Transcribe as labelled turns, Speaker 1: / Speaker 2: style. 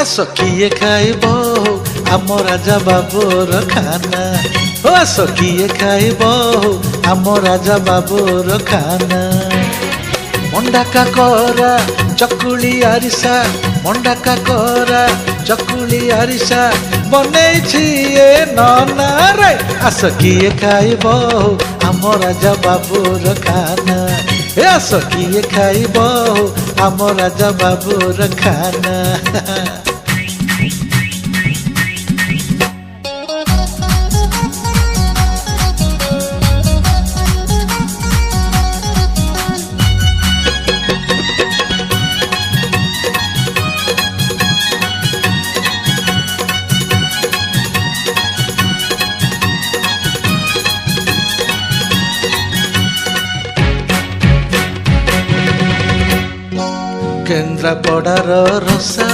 Speaker 1: ଆସ କିଏ ଖାଇବ ଆମ ରାଜା ବାବୁର ଖାନା, ଆସ କିଏ ଖାଇବ ଆମ ରାଜା ବାବୁର ଖାନା। ମଣ୍ଡା କାକରା ଚକୁଳି ଆରିସା, ମଣ୍ଡା କାକରା ଚକୁଳି ଆରିସା ବନେଇଛି ଏ ନନା ରେ। ଆସ କିଏ ଖାଇବ ଆମ ରାଜା ବାବୁର ଖାନା, ଆସ କିଏ ଖାଇବ ଆମ ରାଜା ବାବୁର ଖାନା। କେନ୍ଦ୍ରାପଡ଼ାର ରସା